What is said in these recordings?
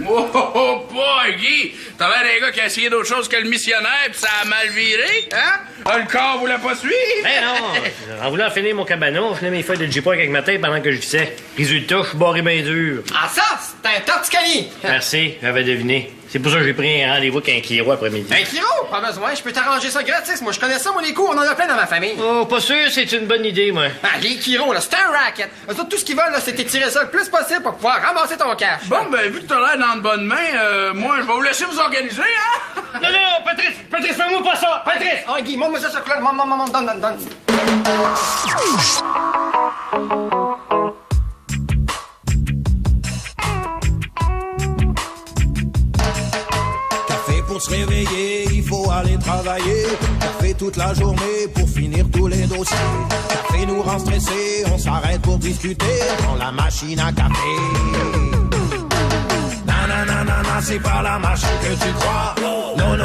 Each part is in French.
Oh boy, Guy! T'as l'air d'un gars qui a essayé d'autre chose que le missionnaire pis ça a mal viré, hein? Le corps voulait pas suivre? Ben non! En voulant finir mon cabanon, je tenais mes feuilles de J-Poy avec ma tête pendant que je vissais. Résultat, je suis barré bien dur. Ah ça, c'est un torticolis! Merci, j'avais deviné. C'est pour ça que j'ai pris un rendez-vous avec un Kiro après-midi. Un Kiro? Pas besoin, je peux t'arranger ça gratis. Moi, je connais ça, moi, les coups, on en a plein dans ma famille. Oh, pas sûr, c'est une bonne idée, moi. Ah, les Kiro, là, c'est un racket. Eux autres, tout ce qu'ils veulent, là, c'est t'étirer ça le plus possible pour pouvoir ramasser ton cash. Bon, ben, vu que t'as l'air dans de bonnes mains, moi, je vais vous laisser vous organiser, hein? Non, Patrice, fais-moi pas ça! Patrice! Oh, Guy, montre-moi ça, chocolat. Donne. Pour se réveiller, il faut aller travailler. Café toute la journée pour finir tous les dossiers. Café nous rend stressés, on s'arrête pour discuter dans la machine à café. Nanana, c'est pas la machine que tu crois. Non,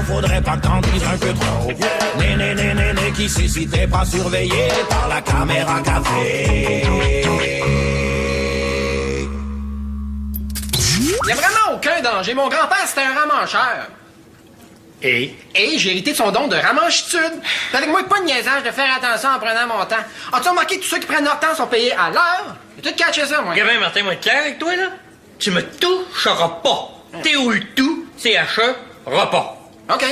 faudrait pas que t'en dises un peu trop. Né, qui sait si t'es pas surveillé par la caméra café. Il y a vraiment aucun danger. Mon grand-père, c'était un ramancheur. Et j'ai hérité de son don de ramanchitude. T'as avec moi pas de niaisage de faire attention en prenant mon temps. As-tu remarqué que tous ceux qui prennent leur temps sont payés à l'heure? J'ai tout catché ça, moi. Gamin, Martin, moi, être clair avec toi, là? Tu me toucheras pas. T'es où le tout? CHE-ras pas. OK.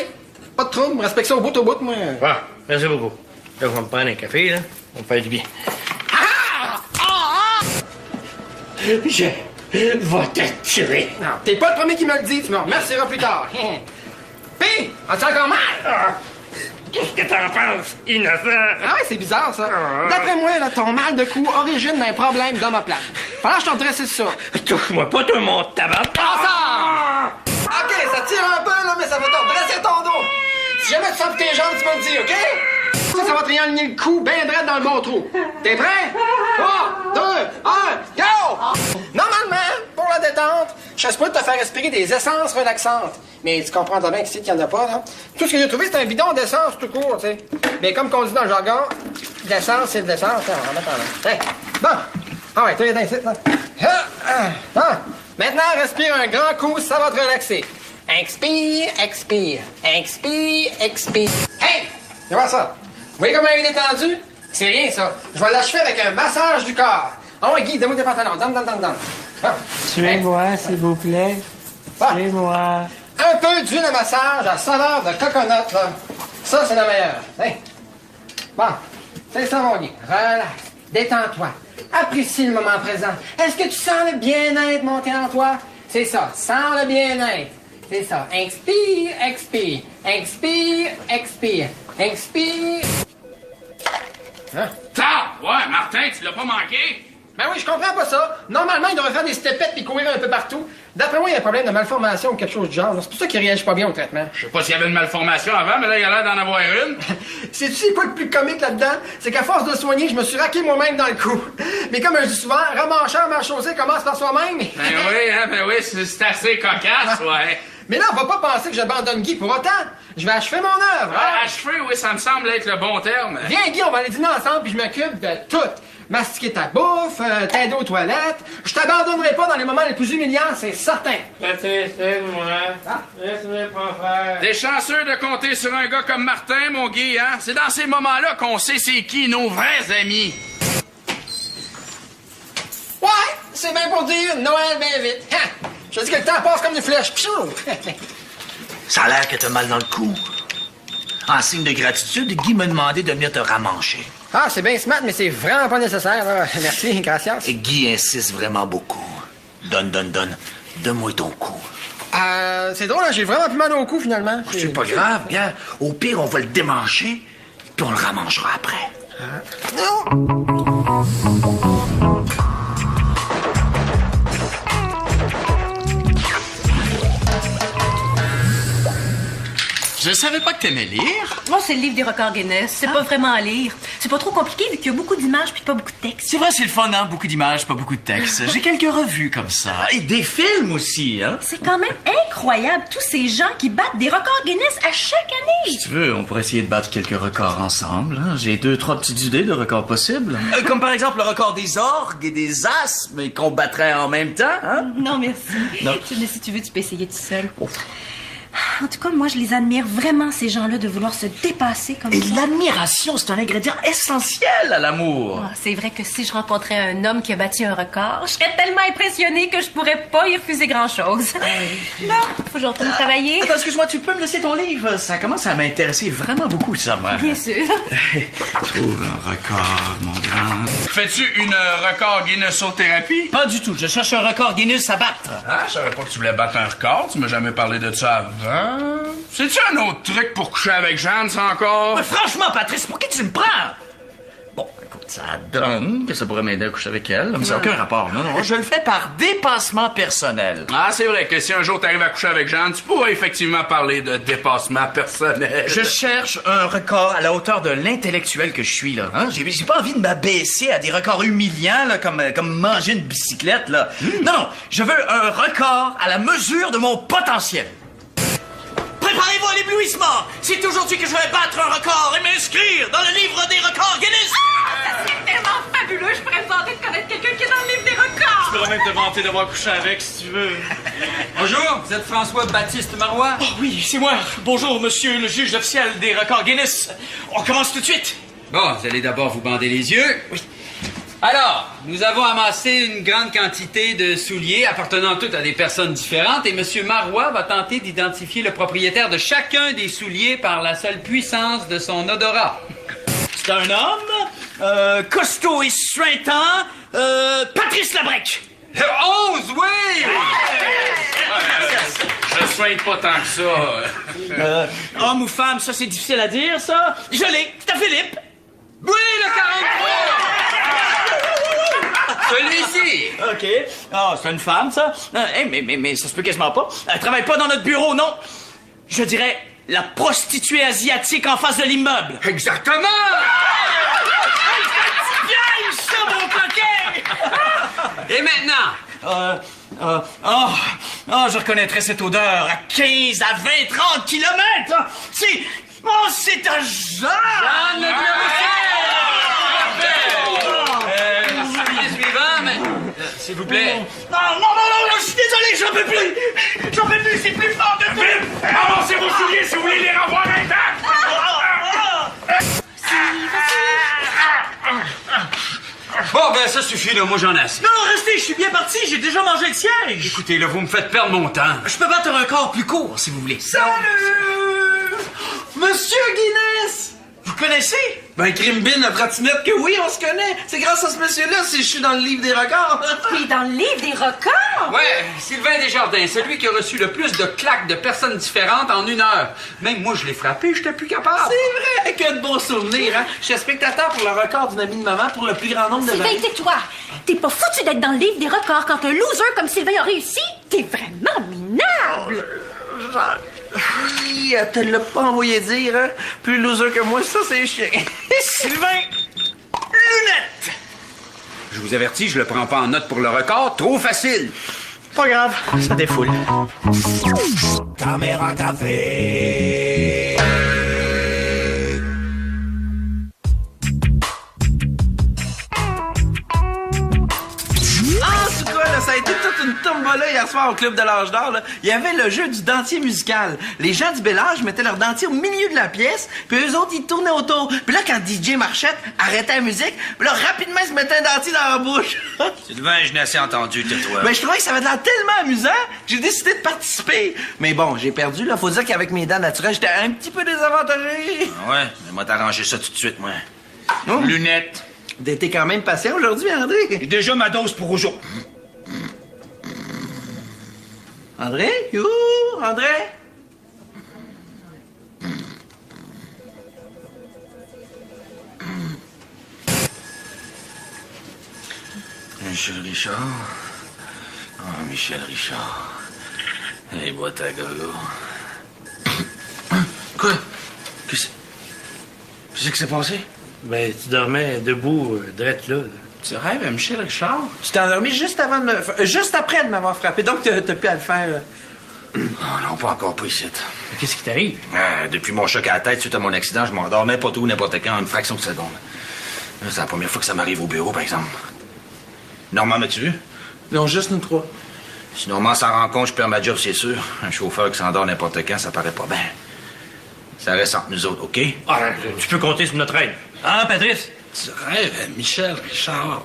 Pas de trouble. Respecte ça au bout, moi. Ah, merci beaucoup. Là, je vais me prendre un café, là. On me fait du bien. Je vais te tuer. Non, t'es pas le premier qui me le dit. Tu me remercieras plus tard. Pis, as-tu encore mal? Qu'est-ce que t'en penses, innocent? Ah ouais, c'est bizarre, ça. D'après moi, là, ton mal de cou origine d'un problème d'homoplate. Fallait que je t'en dresse ça. Touche-moi pas, tout mon tabac. OK, ça tire un peu, là, mais ça va te redresser ton dos. Si jamais tu sens tes jambes, tu me le dis, OK? Ça va te réaligner le cou bien droit dans le bon trou. T'es prêt? 3, 2, 1, go! Normalement, pour la détente, je suis supposé te faire respirer des essences relaxantes. Mais tu comprendras bien qu'ici, qu'il n'y en a pas, là. Tout ce que j'ai trouvé, c'est un bidon d'essence tout court, tu sais. Mais comme qu'on dit dans le jargon, l'essence, c'est de l'essence. On va mettre en l'air. Hey, bon. Ah ouais, tu es ici, là. Maintenant, respire un grand coup, ça va te relaxer. Expire, expire. Expire, expire. Hey! Tu vois ça? Vous voyez comment il est détendu? C'est rien, ça. Je vais l'achever avec un massage du corps. Ah ouais, Guy, donne-moi tes pantalons. Donne. Ah. Tuez-moi, s'il vous plaît. Tuez-moi. Un peu d'huile de massage à saveur de coconut, là. Ça, c'est la meilleure. Hey. Bon, c'est ça, mon Guy. Relax. Détends-toi. Apprécie le moment présent. Est-ce que tu sens le bien-être monter en toi? C'est ça. Sens le bien-être. C'est ça. Inspire, expire. Inspire, expire. Inspire. Hein? Ça! Ouais, Martin, tu l'as pas manqué? Ben oui, je comprends pas ça. Normalement, il devrait faire des stepettes et courir un peu partout. D'après moi, il y a un problème de malformation ou quelque chose du genre. C'est pour ça qu'il réagit pas bien au traitement. Je sais pas s'il y avait une malformation avant, mais là, il a l'air d'en avoir une. Sais-tu quoi le plus comique là-dedans? C'est qu'à force de soigner, je me suis raqué moi-même dans le cou. Mais comme je dis souvent, ramancheur, ma chaussée commence par soi-même. Ben oui, c'est assez cocasse, ouais. Mais là, on va pas penser que j'abandonne Guy pour autant. Je vais achever mon œuvre. Ouais, achever, oui, ça me semble être le bon terme. Viens, Guy, on va aller dîner ensemble, puis je m'occupe de tout. Mastiquer ta bouffe, t'aider aux toilettes. Je t'abandonnerai pas dans les moments les plus humiliants, c'est certain. Laisse-moi pas faire. T'es chanceux de compter sur un gars comme Martin, mon Guy, hein? C'est dans ces moments-là qu'on sait c'est qui nos vrais amis. Ouais, c'est bien pour dire Noël bien vite. Ha! Je te dis que le temps passe comme des flèches. Ça a l'air que t'as mal dans le cou. En signe de gratitude, Guy m'a demandé de venir te ramancher. Ah, c'est bien smart, mais c'est vraiment pas nécessaire. Là. Merci, gracias. Et Guy insiste vraiment beaucoup. Donne. Donne-moi ton cou. C'est drôle, hein, j'ai vraiment plus mal au cou, finalement. C'est pas grave, regarde. Au pire, on va le démancher, puis on le ramangera après. Je savais pas que t'aimais lire. Oh, c'est le livre des records Guinness. C'est pas vraiment à lire. C'est pas trop compliqué vu qu'il y a beaucoup d'images puis pas beaucoup de texte. C'est vrai, c'est le fun, hein? Beaucoup d'images, pas beaucoup de texte. J'ai quelques revues comme ça. Et des films aussi, hein? C'est quand même incroyable, tous ces gens qui battent des records Guinness à chaque année. Si tu veux, on pourrait essayer de battre quelques records ensemble. Hein? J'ai 2-3 petites idées de records possibles. Comme par exemple le record des orgues et des as, mais qu'on battrait en même temps, hein? Non, merci. Non. Mais si tu veux, tu peux essayer tout seul. En tout cas, moi, je les admire vraiment, ces gens-là, de vouloir se dépasser comme Et ça. l'admiration, c'est un ingrédient essentiel à l'amour. Ah, c'est vrai que si je rencontrais un homme qui a battu un record, je serais tellement impressionnée que je pourrais pas y refuser grand-chose. Là, faut que je retourne travailler. Attends, excuse-moi, tu peux me laisser ton livre? Ça commence à m'intéresser vraiment beaucoup, ça, moi. Bien sûr. Trouve un record, mon grand. Fais-tu une record Guinnessothérapie? Pas du tout. Je cherche un record Guinness à battre. Ah, je savais pas que tu voulais battre un record. Tu m'as jamais parlé de ça avant. C'est-tu un autre truc pour coucher avec Jeanne, ça encore? Mais franchement, Patrice, pour qui tu me prends? Bon, écoute, ça donne que ça pourrait m'aider à coucher avec elle. Mais ça n'a aucun rapport. Non, non, je le fais par dépassement personnel. Ah, c'est vrai que si un jour t'arrives à coucher avec Jeanne, tu pourras effectivement parler de dépassement personnel. Je cherche un record à la hauteur de l'intellectuel que je suis, là. Hein? J'ai pas envie de m'abaisser à des records humiliants, là, comme manger une bicyclette, là. Non, non, je veux un record à la mesure de mon potentiel. Préparez-vous à l'éblouissement! C'est aujourd'hui que je vais battre un record et m'inscrire dans le livre des records Guinness! Ça serait tellement fabuleux. Je pourrais vanter de connaître quelqu'un qui est dans le livre des records. Je pourrais même te vanter d'avoir couché avec, si tu veux. Bonjour, vous êtes François-Baptiste Marois? Oh oui, c'est moi. Bonjour, monsieur le juge officiel des records Guinness. On commence tout de suite. Bon, vous allez d'abord vous bander les yeux. Oui. Alors, nous avons amassé une grande quantité de souliers appartenant toutes à des personnes différentes et M. Marois va tenter d'identifier le propriétaire de chacun des souliers par la seule puissance de son odorat. C'est un homme, costaud et suintant, Patrice Labrec. 11, oui! Je soigne pas tant que ça. Homme ou femme, ça c'est difficile à dire, ça. Je l'ai, c'est à Philippe. Oui, le 43! Celui-ci! OK. Ah, c'est une femme, ça. Mais ça se peut quasiment pas. Elle travaille pas dans notre bureau, non. Je dirais la prostituée asiatique en face de l'immeuble. Exactement! Bien, ça, mon coquin! Et maintenant? Je reconnaîtrais cette odeur à 15, à 20, 30 kilomètres. C'est un Jean! Jeanne Le suivant, mais... s'il vous plaît. Non, je suis désolé, j'en peux plus, c'est plus fort que tout. Avancez vos souliers si vous voulez les revoir intacts! Bon, ben ça suffit, là, moi j'en ai assez. Non, restez, je suis bien parti, j'ai déjà mangé le siège. Écoutez, là, vous me faites perdre mon temps. Je peux battre un record plus court, si vous voulez. Salut! Monsieur Guinness! Vous connaissez? Ben, Crimbin, la trottinette, que oui, on se connaît. C'est grâce à ce monsieur-là si je suis dans le livre des records. T'es dans le livre des records? Ouais, Sylvain Desjardins, celui qui a reçu le plus de claques de personnes différentes en 1 heure. Même moi, je l'ai frappé, j'étais plus capable. C'est vrai, que de bons souvenirs, hein? Je suis spectateur pour le record d'une amie de maman pour le plus grand nombre de Sylvain, années. tais-toi. T'es pas foutu d'être dans le livre des records quand un loser comme Sylvain a réussi. T'es vraiment minable. Elle te l'a pas envoyé dire, hein? Plus loser que moi, ça, c'est chiant. Sylvain, lunettes. Je vous avertis, je le prends pas en note pour le record, trop facile. Pas grave, ça défoule. Caméra café. En tout cas, là, ça a été toute une tombola hier soir au Club de l'Âge d'Or. Là. Il y avait le jeu du dentier musical. Les gens du bel âge mettaient leur dentier au milieu de la pièce, puis eux autres, ils tournaient autour. Puis là, quand DJ Marchette arrêtait la musique, puis là, rapidement, ils se mettaient un dentier dans la bouche. Sylvain, je n'ai assez entendu de toi. Ben, je trouvais que ça avait l'air tellement amusant que j'ai décidé de participer. Mais bon, j'ai perdu, là. Faut dire qu'avec mes dents naturelles, j'étais un petit peu désavantagé. Ouais, mais moi t'arranger ça tout de suite, moi. Lunettes. T'es quand même patient aujourd'hui, André. J'ai déjà ma dose pour aujourd'hui. André? Youhou! André? Michel Richard. Ah, Michel Richard. Hey, bois ta gogo. Quoi? Qu'est-ce qui s'est passé? Ben, tu dormais debout, drette là. Tu rêves, Michel Richard? Tu t'es endormi juste après de m'avoir frappé, donc t'as pu à le faire. Oh non, pas encore, pas ici. Qu'est-ce qui t'arrive? Depuis mon choc à la tête suite à mon accident, je m'endormais pas tout n'importe quand en une fraction de seconde. Là, c'est la première fois que ça m'arrive au bureau, par exemple. Normand, m'as-tu vu? Non, juste nous trois. Si Normand s'en rend compte, je perds ma job, c'est sûr. Un chauffeur qui s'endort n'importe quand, ça paraît pas bien. Ça reste entre nous autres, OK? Ah, tu peux compter sur notre aide. Hein, Patrice? Tu rêves, Michel Richard?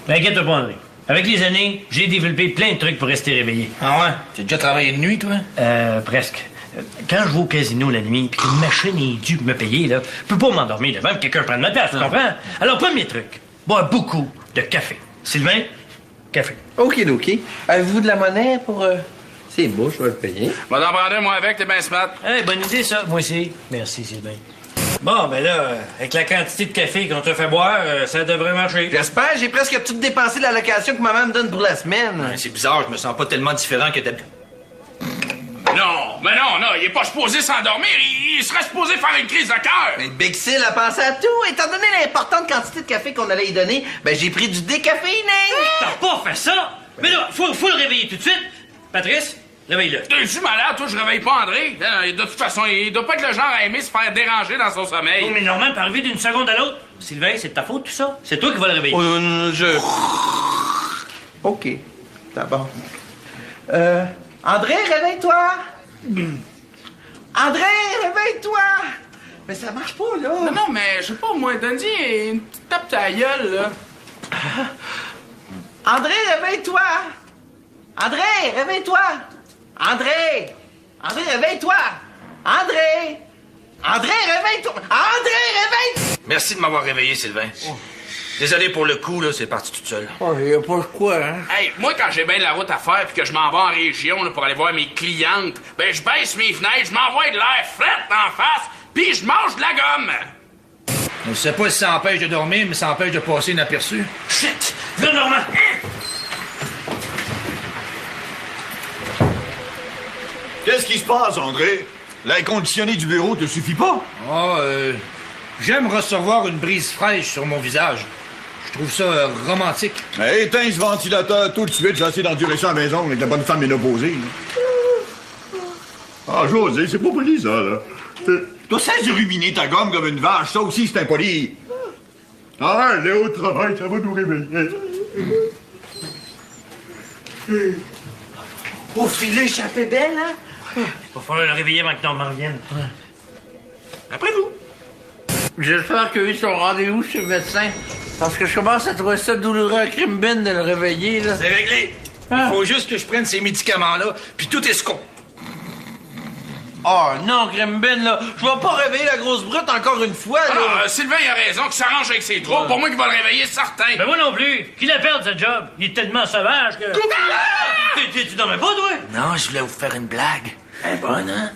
Ben, inquiète-toi pas, André. Avec les années, j'ai développé plein de trucs pour rester réveillé. Ah ouais? T'as déjà travaillé de nuit, toi? Presque. Quand je vais au casino la nuit, puis qu'une machine est due pour me payer, là, je peux pas m'endormir devant que quelqu'un prenne ma place, tu comprends? Alors, premier truc, boire beaucoup de café. Sylvain, café. OK. Avez-vous de la monnaie pour... C'est beau, je vais le payer. Va t'en prendre un, moi, avec, t'es bien smart. Hey, bonne idée, ça. Moi aussi. Merci, Sylvain. Bon, ben là, avec la quantité de café qu'on te fait boire, ça devrait marcher. J'espère, j'ai presque tout dépensé la location que maman me donne pour la semaine. Ouais, c'est bizarre, je me sens pas tellement différent que d'habitude. Non, mais non, il est pas supposé s'endormir. Il serait supposé faire une crise de cœur. Mais Big Sil a pensé à tout. Étant donné l'importante quantité de café qu'on allait y donner, ben j'ai pris du décaféiné. T'as pas fait ça? Mais là, faut le réveiller tout de suite. Patrice, réveille-le. T'es-tu malade, toi? Je réveille pas André. De toute façon, il doit pas être le genre à aimer se faire déranger dans son sommeil. Oh, mais Normand peut arriver d'une seconde à l'autre. Sylvain, c'est de ta faute, tout ça. C'est toi qui vas le réveiller. OK. D'abord. André, réveille-toi! André, réveille-toi! Mais ça marche pas, là! Non, mais je sais pas, moi, donne-y une petite tape ta gueule, là. André, réveille-toi! André, réveille-toi! André! André, réveille-toi! André! André, réveille-toi! André, réveille! Merci de m'avoir réveillé, Sylvain. Désolé pour le coup, là, c'est parti toute seule. Oh, y a pas quoi, hein? Hey, moi, quand j'ai bien de la route à faire puis que je m'en vais en région là, pour aller voir mes clientes, ben, je baisse mes fenêtres, je m'envoie de l'air fret en face, puis je mange de la gomme. Je sais pas si ça empêche de dormir, mais ça empêche de passer inaperçu. Shit! Viens, Normand! Qu'est-ce qui se passe, André? L'air conditionné du bureau te suffit pas? J'aime recevoir une brise fraîche sur mon visage. Je trouve ça romantique. Mais éteins ce ventilateur tout de suite, j'ai assez d'endurer ça à la maison avec la bonne femme ménopausée. Là. Ah, José, c'est pas poli, ça, là. Toi, cesse de ruminer ta gomme comme une vache, ça aussi, c'est impoli. Ah, allez au travail, ça va nous réveiller. Au filet, échappé belle, hein? Va falloir le réveiller avant que Normand revienne. Après vous. J'espère qu'il a eu son rendez-vous chez le médecin. Parce que je commence à trouver ça douloureux à crime bin de le réveiller, là. C'est réglé. Il faut juste que je prenne ces médicaments-là, puis tout est ce qu'on... Oh non, Grimbin, là, je vais pas réveiller la grosse brute encore une fois, là. Alors, Sylvain, il a raison, qu'il s'arrange avec ses trous. Pour moi, qu'il va le réveiller, certain. Ben moi non plus. Qu'il a perdu sa job. Il est tellement sauvage que... Tu dormais pas, toi? Non, je voulais vous faire une blague. Elle est bonne, hein?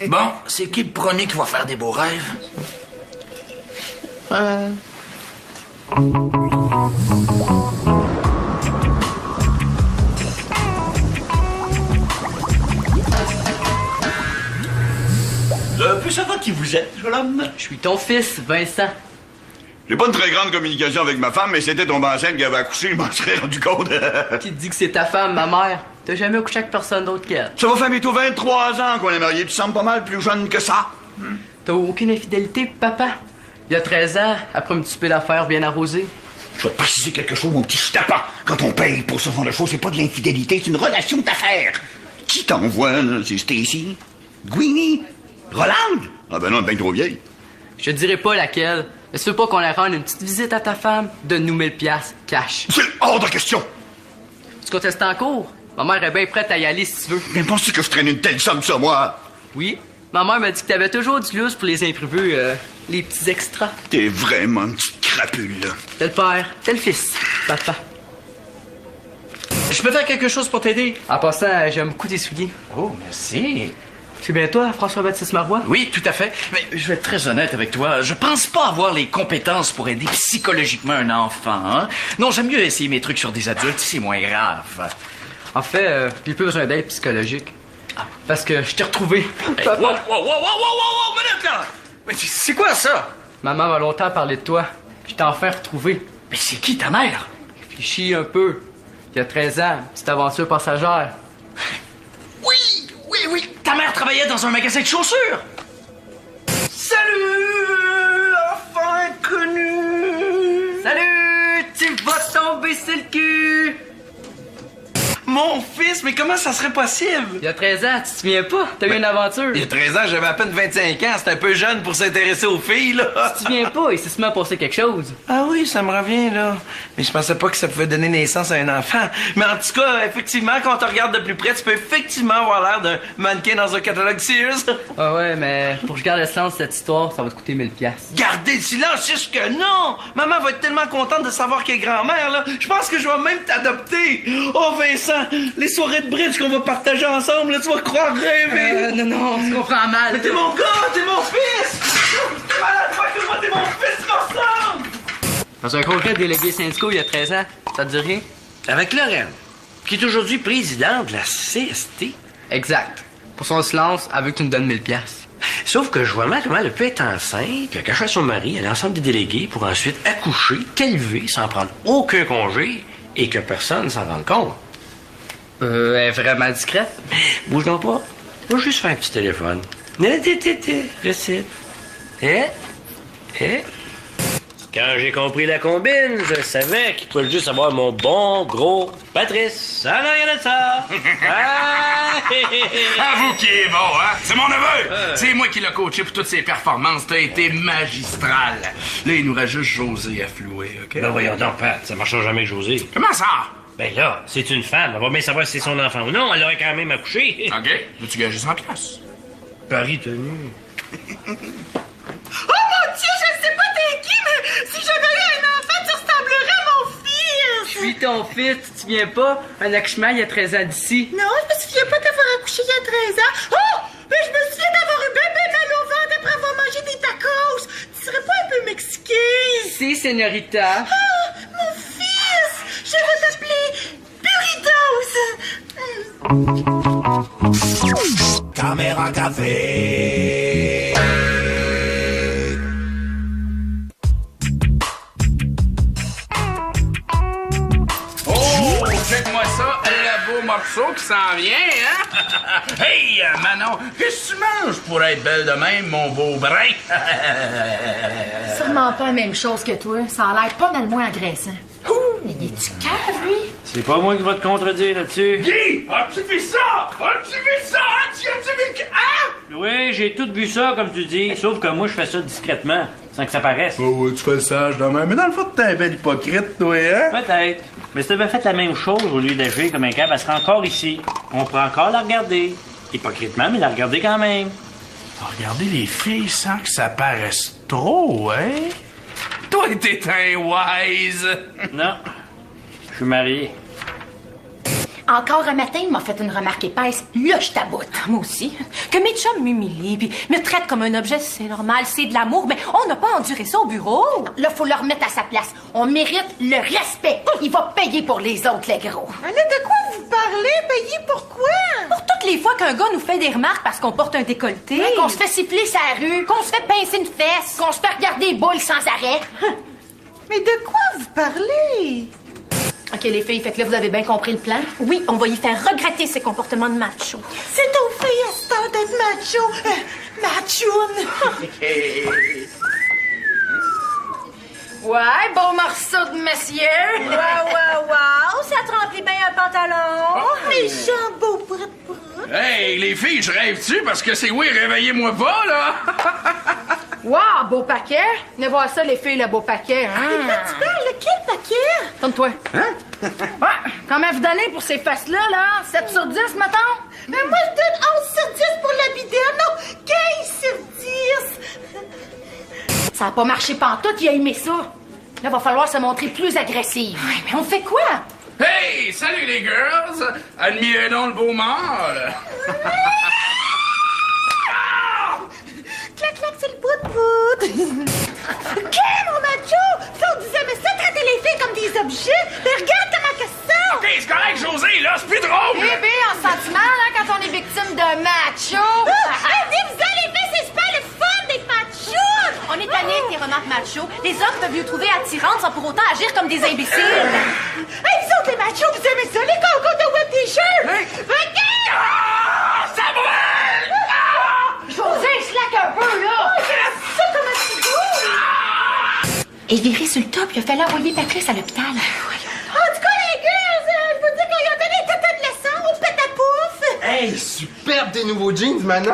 Bon, c'est qui le premier qui va faire des beaux rêves? Un peu savoir qui vous êtes, jeune homme. Je suis ton fils, Vincent. J'ai pas une très grande communication avec ma femme, mais c'était ton enceinte qui avait accouché, je m'en serais rendu compte. Qui te dit que c'est ta femme, ma mère? T'as jamais couché avec personne d'autre qu'elle. Ça va faire bientôt 23 ans qu'on est mariés. Tu sembles pas mal plus jeune que ça. T'as aucune infidélité, papa? Il y a 13 ans, après me tuer l'affaire bien arrosée. Je vais te préciser quelque chose, mon petit tapin. Quand on paye pour ce genre de choses, c'est pas de l'infidélité, c'est une relation d'affaires. Qui t'envoie, là? C'est Stacy? Gwynny? Roland? Ah ben non, elle est bien trop vieille. Je te dirai pas laquelle. Mais si tu veux pas qu'on la rende une petite visite à ta femme, donne-nous 1000 piastres, cash. C'est hors de question. Tu contestes en cours? Ma mère est bien prête à y aller si tu veux. Mais penses-tu que je traîne une telle somme, ça, moi? Oui. Ma mère m'a dit que t'avais toujours du lousse pour les imprévus, les petits extras. T'es vraiment une petite crapule, là. T'es le père, t'es le fils, papa. Je peux faire quelque chose pour t'aider? En passant, j'aime beaucoup tes souliers. Oh, merci. C'est bien toi, François-Baptiste Marois? Oui, tout à fait. Mais je vais être très honnête avec toi. Je pense pas avoir les compétences pour aider psychologiquement un enfant. Hein? Non, j'aime mieux essayer mes trucs sur des adultes, c'est moins grave. En fait, j'ai plus besoin d'aide psychologique. Ah. Parce que je t'ai retrouvé. Hey, wow, minute, là! Mais c'est quoi, ça? Maman m'a longtemps parlé de toi. Je t'ai enfin retrouvé. Mais c'est qui ta mère? Réfléchis un peu. Il y a 13 ans, petite aventure passagère. Oui, ta mère travaillait dans un magasin de chaussures! Salut, enfant inconnu! Salut! Tu vas tomber sur le cul! Mon fils, mais comment ça serait possible? Il y a 13 ans, tu te souviens pas? T'as eu une aventure. Il y a 13 ans, j'avais à peine 25 ans. C'était un peu jeune pour s'intéresser aux filles, là. Tu te souviens pas? Il s'est sûrement passé quelque chose. Ah oui, ça me revient, là. Mais je pensais pas que ça pouvait donner naissance à un enfant. Mais en tout cas, effectivement, quand on te regarde de plus près, tu peux effectivement avoir l'air d'un mannequin dans un catalogue Sears. Ah ouais, mais pour que je garde le silence de cette histoire, ça va te coûter 1000$. Gardez le silence, c'est que non! Maman va être tellement contente de savoir qu'elle est grand-mère, là. Je pense que je vais même t'adopter. Oh, Vincent, les soirées de bridge qu'on va partager ensemble, là, tu vas croire rêver. Non, tu comprends mal. Mais t'es mon gars, t'es mon fils! T'es malade, toi, que moi, t'es mon fils, Vincent! Dans un congrès de délégués syndicaux il y a 13 ans, ça te dit rien? Avec Lorraine, qui est aujourd'hui présidente de la CST. Exact. Pour son silence, elle veut que tu nous donnes 1000$. Sauf que je vois mal comment elle peut être enceinte, puis elle cache à son mari à l'ensemble des délégués pour ensuite accoucher, t'élever sans prendre aucun congé et que personne s'en rende compte. Elle est vraiment discrète. Bouge donc pas. Va juste faire un petit téléphone. Récite. Quand j'ai compris la combine, je savais qu'il pouvait juste avoir mon bon gros Patrice. Ah non, rien de ça. Avoue qu'il est bon, hein? C'est mon neveu! C'est moi qui l'ai coaché pour toutes ses performances. T'as été magistral. Là, il nous reste juste José à flouer, OK? Ben voyons donc, Pat, ça marchera jamais avec José. Comment ça? Ben là, c'est une femme. Elle va bien savoir si c'est son enfant ou non. Elle aurait quand même accouché. OK. Veux-tu gager 100$? Paris tenu. Oh mon Dieu, je ne sais pas t'es qui, mais si j'avais eu un enfant, tu ressemblerais à mon fils! Je suis ton fils, tu te souviens pas? Un accouchement il y a 13 ans d'ici. Non, je me souviens pas d'avoir accouché il y a 13 ans. Oh! Mais je me souviens d'avoir eu bébé mal au ventre après avoir mangé des tacos. Tu serais pas un peu mexicain? Si, señorita. Oh, mon fils! Je vais t'appeler Burritos. Caméra café. Oh, check-moi ça, le beau morceau qui s'en vient, hein? Hey, Manon, qu'est-ce que tu manges pour être belle de même, mon beau brin? Sûrement pas la même chose que toi. Ça a l'air pas mal moins agressant. Mais es-tu cave, lui? C'est pas moi qui va te contredire là-dessus. Guy, as-tu vu ça? As-tu vu ça? As-tu vu que... Hein? Oui, j'ai tout vu ça, comme tu dis. Sauf que moi, je fais ça discrètement, sans que ça paraisse. Oh, ouais, tu fais le sage de même. Mais dans le fond, t'es un bel hypocrite, toi, hein? Peut-être. Mais si t'avais fait la même chose au lieu d'agir comme un câble, elle serait encore ici. On pourrait encore la regarder. Hypocritement, mais la regarder quand même. Regardez les filles sans que ça paraisse trop, hein? Toi, t'es un wise. Non. Je suis marié. Encore un matin, il m'a fait une remarque épaisse. Là, je taboute. Moi aussi. Que mes chums m'humilient puis me traitent comme un objet, c'est normal, c'est de l'amour, mais on n'a pas enduré ça au bureau. Là, faut le remettre à sa place. On mérite le respect. Il va payer pour les autres, les gros. Mais de quoi vous parlez? Payer pourquoi? Pour toutes les fois qu'un gars nous fait des remarques parce qu'on porte un décolleté. Ouais, qu'on se fait siffler sa rue. Qu'on se fait pincer une fesse. Qu'on se fait regarder les boules sans arrêt. Mais de quoi vous parlez? OK, les filles, fait que là, vous avez bien compris le plan? Oui, on va y faire regretter ses comportements de macho. C'est aux filles à ce temps d'être macho. Machoune. Ouais, beau morceau de monsieur. Wow, ça te remplit bien un pantalon. Mes jambes beaux brut. Hey, les filles, je rêve-tu parce que c'est oui, réveillez-moi pas, là. Wow, beau paquet. Venez voir ça, les filles, le beau paquet. Hein? De quoi tu parles? Quel paquet? Tourne-toi. Hein? Ouais, combien vous donnez pour ces fesses-là, là? 7 sur 10, mettons? Mais moi, je donne 11 sur 10 pour la vidéo. Non, 15 sur 10. Ça a pas marché pantoute, il a aimé ça. Là, va falloir se montrer plus agressive. Ouais, mais on fait quoi? Hey, salut les girls. Admirez donc le beau mâle. Clac, clac, c'est le bout. Qu'est, mon macho? Ça, on disait, mais ça, traiter les filles comme des objets. Mais regarde comment que ça. OK, c'est correct, José, là, c'est plus drôle! Bébé, on se sent mal hein, quand on est victime de macho. Vous allez faire, c'est super le fun d'être macho! On est tanné de tes remarques macho. Les hommes peuvent nous trouver attirantes sans pour autant agir comme des imbéciles. Hey, vous autres, les machos, vous aimez ça, les concours de web t-shirt? Ça brûle! José, slack un peu, là! Ça, comment tu bouges? Et viré sur le top, il a fallu envoyer Patrice à l'hôpital. En tout cas, les girls, je vous dis qu'on y a donné tout adolescent au pétapouf! Hey, superbe des nouveaux jeans, Manon!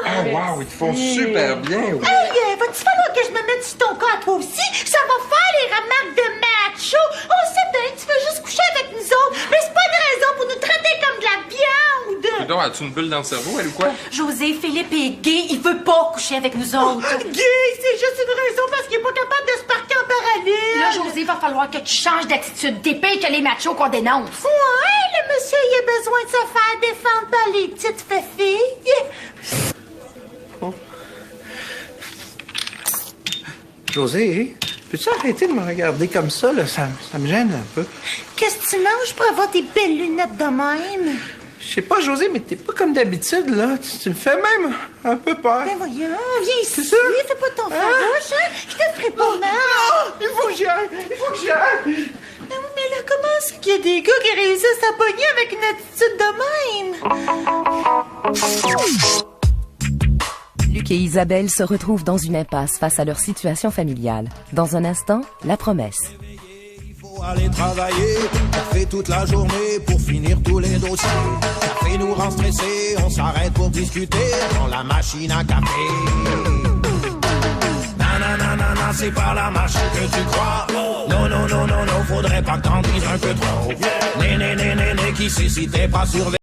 Ah, wow, ils te font super bien. Ouais. Hey, va-tu falloir que je me mette sur ton corps, toi aussi? Ça va faire les remarques de macho! On sait bien que tu veux juste coucher avec nous autres, mais c'est pas une raison pour nous traiter comme de la viande! Coudon, as-tu une bulle dans le cerveau, elle ou quoi? José, Philippe est gay. Il veut pas coucher avec nous autres. Gay, c'est juste une raison parce qu'il est pas capable de se parquer en parallèle! Là, José, va falloir que tu changes d'attitude. T'es pire que les machos qu'on dénonce. Ouais, le monsieur, il a besoin de se faire défendre par les petites filles. José, peux-tu arrêter de me regarder comme ça, là? Ça me gêne un peu. Qu'est-ce que tu manges pour avoir des belles lunettes de même? Je sais pas, José, mais t'es pas comme d'habitude, là. Tu me fais même un peu peur. Ben voyons, viens ici, ça? fais pas ton farouche, hein? Je te ferai pas mal. Il faut que j'y aille, il faut que j'y aille. Mais là, comment est-ce qu'il y a des gars qui réussissent à pogner avec une attitude de même? Luc et Isabelle se retrouvent dans une impasse face à leur situation familiale. Dans un instant, la promesse. Aller travailler, ça fait toute la journée pour finir tous les dossiers. Ça fait nous rend stressés, on s'arrête pour discuter dans la machine à café. Nanana, c'est pas la machine que tu crois. Non, non, non, non, non, faudrait pas que t'en dises un peu trop. Né, qui sait si t'es pas surveillé.